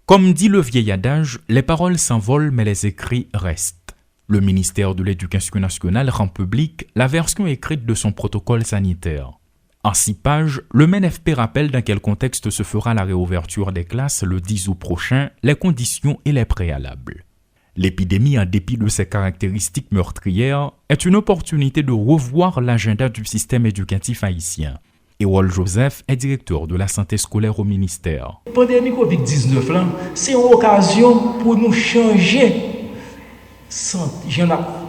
Comme dit le vieil adage, les paroles s'envolent mais les écrits restent. Le ministère de l'Éducation nationale rend publique la version écrite de son protocole sanitaire. En 6 pages, le MNFP rappelle dans quel contexte se fera la réouverture des classes le 10 août prochain, les conditions et les préalables. L'épidémie, en dépit de ses caractéristiques meurtrières, est une opportunité de revoir l'agenda du système éducatif haïtien. Erol Joseph est directeur de la santé scolaire au ministère. La pandémie COVID-19, c'est une occasion pour nous changer. J'en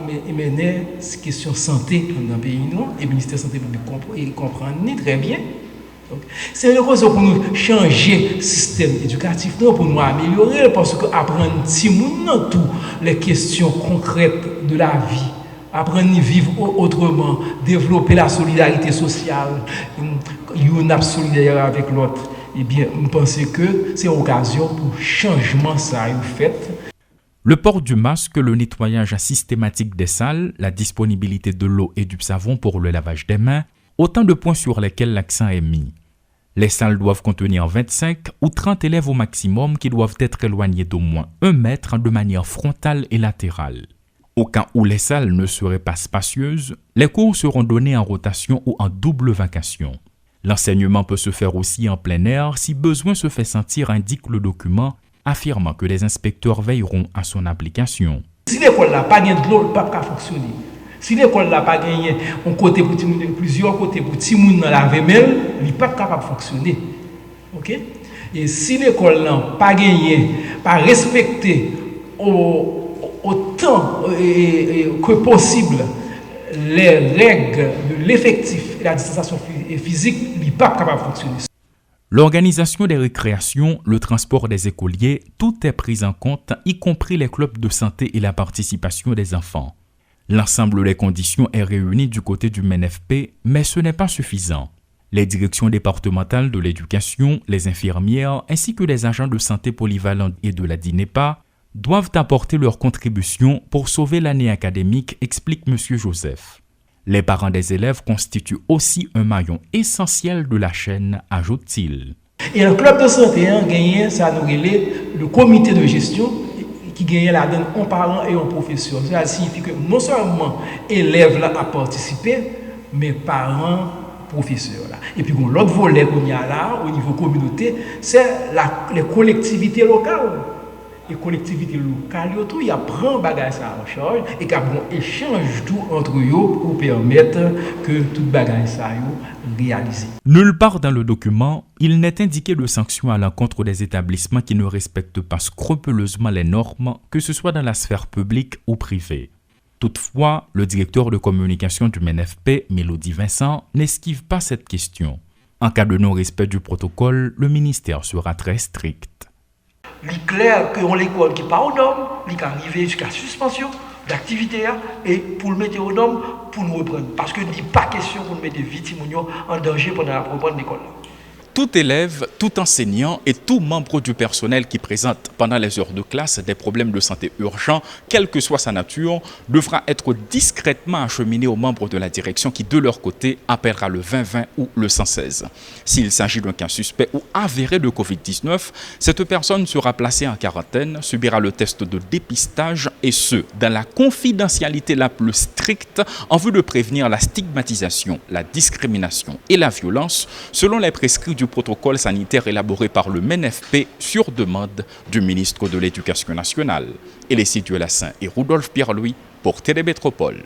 ai mené cette question de santé dans le pays, et le ministère de la Santé publique comprend très bien. C'est une occasion pour nous changer le système éducatif, pour nous améliorer, parce qu'apprendre toutes les questions concrètes de la vie, apprendre à vivre autrement, développer la solidarité sociale, une solidaire avec l'autre, eh bien, je pense que c'est une occasion pour changement ça fait. Le port du masque, le nettoyage systématique des salles, la disponibilité de l'eau et du savon pour le lavage des mains, autant de points sur lesquels l'accent est mis. Les salles doivent contenir 25 ou 30 élèves au maximum qui doivent être éloignés d'au moins 1 mètre de manière frontale et latérale. Au cas où les salles ne seraient pas spacieuses, les cours seront donnés en rotation ou en double vacation. L'enseignement peut se faire aussi en plein air si besoin se fait sentir, indique le document, affirmant que les inspecteurs veilleront à son application. Si l'école n'a pas de l'eau, le pas fonctionner. Si l'école n'a pas gagné plusieurs côtés pour tout le monde dans la VML, il n'est pas capable de fonctionner. Okay? Et si l'école n'a pas gagné, pas respecté autant que possible les règles de l'effectif et la distanciation physique, il n'est pas capable de fonctionner. L'organisation des récréations, le transport des écoliers, tout est pris en compte, y compris les clubs de santé et la participation des enfants. L'ensemble des conditions est réuni du côté du MNFP, mais ce n'est pas suffisant. Les directions départementales de l'éducation, les infirmières ainsi que les agents de santé polyvalents et de la DINEPA doivent apporter leur contribution pour sauver l'année académique, explique M. Joseph. Les parents des élèves constituent aussi un maillon essentiel de la chaîne, ajoute-t-il. Et le club de santé a gagné, ça nous relève le comité de gestion qui gagne la donne un parent et un professeur. Ça signifie que non seulement élèves là a participé, mais parents, professeurs là. Et puis l'autre volet qu'on y a là au niveau communauté, c'est les collectivités locales. Les collectivités locales, il y a prend bagage ça en charge et qu'il y a un échange tout entre eux pour permettre que tout bagage ça réalisé. Nulle part dans le document, il n'est indiqué de sanctions à l'encontre des établissements qui ne respectent pas scrupuleusement les normes, que ce soit dans la sphère publique ou privée. Toutefois, le directeur de communication du MNFP, Mélodie Vincent, n'esquive pas cette question. En cas de non-respect du protocole, le ministère sera très strict. Il est clair qu'on l'école qui pas aux normes, il est arrivé jusqu'à suspension d'activité et pour le mettre aux normes, pour nous reprendre. Parce que il n'est pas question pour nous mettre des victimes en danger pendant la reprise de l'école. Tout élève, tout enseignant et tout membre du personnel qui présente pendant les heures de classe des problèmes de santé urgents, quelle que soit sa nature, devra être discrètement acheminé aux membres de la direction qui, de leur côté, appellera le 2020 ou le 116. S'il s'agit d'un cas suspect ou avéré de Covid-19, cette personne sera placée en quarantaine, subira le test de dépistage et ce, dans la confidentialité la plus stricte en vue de prévenir la stigmatisation, la discrimination et la violence selon les prescrits du protocole sanitaire élaboré par le MNFP sur demande du ministre de l'Éducation nationale. Elissidue Lassin et Rudolphe Pierre-Louis pour Télémétropole.